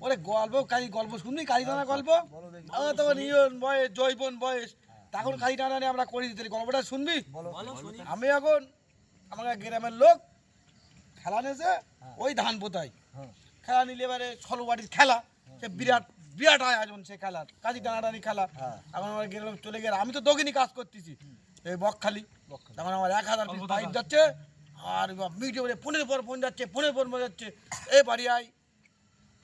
ওরে গল্প শুনবি কালী টানা গল্প তোমার নিয়ন বয়স জৈবন বয়স তখন কালী টানা নিয়ে আমরা করি দিতে গল্পটা শুনবি। আমি এখন আমার গ্রামের লোক খেলা নিয়েছে ওই ধান পোতায় খেলা নিলে এবারে 16 বাড়ির খেলা সে বিরাট বিরাট আয়োজন সে খেলার কাজী টানাটানি খেলা। এখন আমার গ্রামে চলে গেলে আমি তো দক্ষিণী কাজ করতেছি এই বকখালি তখন আমার 1000 পিস পাইপ যাচ্ছে আর মিডিয়া বলে ফোনের পর ফোন যাচ্ছে ফোনের পর ফোন যাচ্ছে এই বাড়ি আয়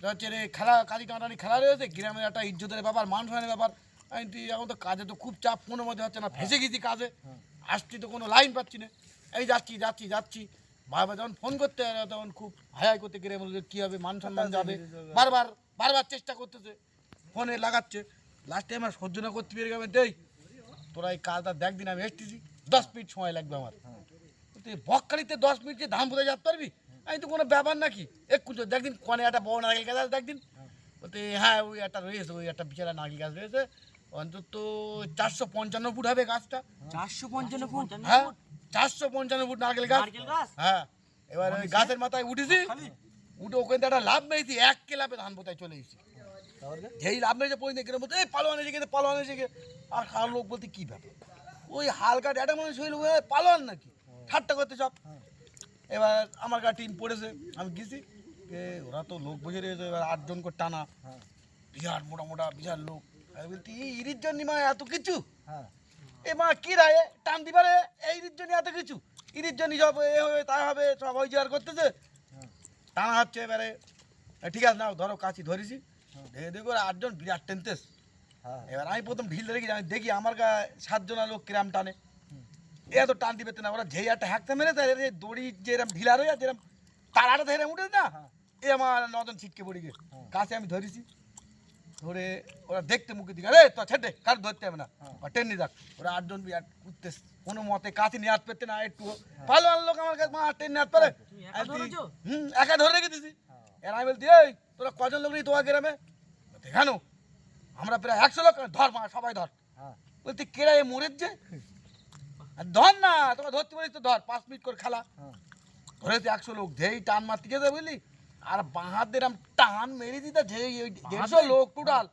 হচ্ছে রে খেলা কাজী টানাটানি খেলা রয়েছে গ্রামের একটা ইজ্জতের ব্যাপার মান সম্মানের ব্যাপার। আমি তুই এখন তো কাজে তো খুব চাপ ফোনের মধ্যে হচ্ছে না ফেসে গেছি কাজে আসছি তো কোনো লাইন পাচ্ছি না এই যাচ্ছি বারবার যখন ফোন করতে হয় তখন খুব হাই করতে গেলে বলছে কী হবে মান সম্মান যাবে বারবার চেষ্টা করতেছে ফোনে লাগাচ্ছে লাস্টে আমার সহ্য না করতে পেরে গেবে দেই তোরা এই কাজটা দেখ দিন আমি এসতেছি 10 মিনিট সময় লাগবে আমার তুই বকখালিতে 10 মিনিটে ধান বোঝা যেতে পারবি আমি তো কোনো ব্যাপার নাকি একটু দেখদিন কনে একটা বড় নারকেল গাছ আছে দেখদিন বলতে হ্যাঁ ওই একটা রয়েছে ওই একটা বিশাল নারকেল গাছ রয়েছে অন্তত 455 ফুট হবে গাছটা 455 ফুট হ্যাঁ 455 ফুট নারকেল গাছ হ্যাঁ এবার ওই গাছের মাথায় উঠেছি উঠে ওখান থেকে একটা লাভ মেরেছি 1 কেলাপে ধান পোতায় চলে এসেছি যেই লাভ মেরেছে পড়ে গেলে বলতে এই পালোয়ান এসে গিয়ে আর খাওয়ার লোক বলতে কী ব্যাপার ওই হালকা ডেটা মানুষ হইল পালোয়ান নাকি ঠাট্টা করতে সব। এবার আমার গা টিম পড়েছে আমি গেছি ওরা তো লোক বুঝে রয়েছে এবার 8 জন করে টানা বিহার মোটা বিহার লোক বলছি ইরির জন্য মা এত কিছু এ মা কি রায় টান দিবারে এই ইরির জন্য এত কিছু ইরির জন্য সব এ হবে তাই হবে সব ওই জোয়ার করতেছে টানা হচ্ছে এবারে ঠিক আছে নাও ধরো কাছি ধরেছি দেখো 8 জন বিরাট টেনতেস। এবার আমি প্রথম ঢিল ধরে গেছি আমি দেখি আমার গা 7 জনা লোক কিরাম টানে এত টান দিবে না ওরা যেই একটা হ্যাঁকতে মেরে তাই দড়ি যেরকম ঢিলা রয়ে যেরকম তারাটা ধরে উঠে না এ আমার 9 জন ছিটকে পড়ে গিয়ে কাছে আমি ধরেছি ধরে ওরা দেখতে মুখে দিকে আরে তো ছেড়ে কার ধরতে হবে না টেনে রাখ ওরা 8 জন বিরাট উঠতে কোনো মতে কাছে নিয়ে হাত পেতে না একটু ভালো লোক আমার কাছে মা টেনে হাত পারে একা ধরে রেখে দিছি। এর আমি বলছি এই তোরা কজন লোক নেই তোমার গ্রামে কেন আমরা প্রায় 100 লোক ধর মা সবাই ধর বলছি কেড়া এ মরের যে ধর না তোমরা ধরতে পারিস তো ধর 5 মিনিট করে খেলা ধরেছে 100 লোক যেই টান মারতে গেছে বুঝলি আর বাঁ দিলাম টান মেরে দিতে যেই 150 লোক টোটাল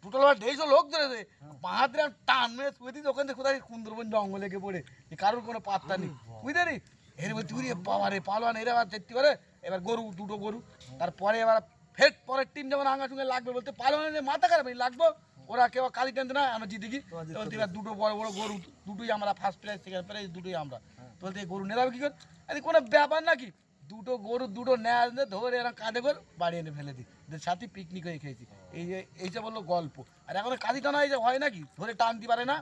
150 লোক ধরেছে বাঁ দিলাম টান মেরে শুয়ে দিতে ওখান থেকে কোথায় সুন্দরবন জঙ্গলে গিয়ে পড়ে কারোর কোনো পাত্তা নেই বুঝলি নি এর বলছি উড়ি বাবা রে পালোয়ান এরা আবার দেখতে পারে এবার গরু দুটো গরু তারপরে এবার ফের পরের টিম যেমন আঙ্গা সঙ্গে লাগবে বলতে পালোয়ানের মাথা খারাপ লাগবো ওরা কেউ কালি টানতে না আমরা জিতে গিয়ে বলতে এবার দুটো বড় বড় গরু দুটোই আমরা ফার্স্ট প্রাইজ সেকেন্ড প্রাইজ দুটোই আমরা বলতে গরু নেওয়া কি কর আরে কোনো ব্যাপার নাকি দুটো গরু দুটো নেয় ধরে এরা কাঁধে করে বাড়ি এনে ফেলে দিই সাথে পিকনিক হয়ে খেয়েছি এইসব বললো গল্প আর এখন কাঁদি টানা এই যে হয় নাকি ধরে টানতে পারে না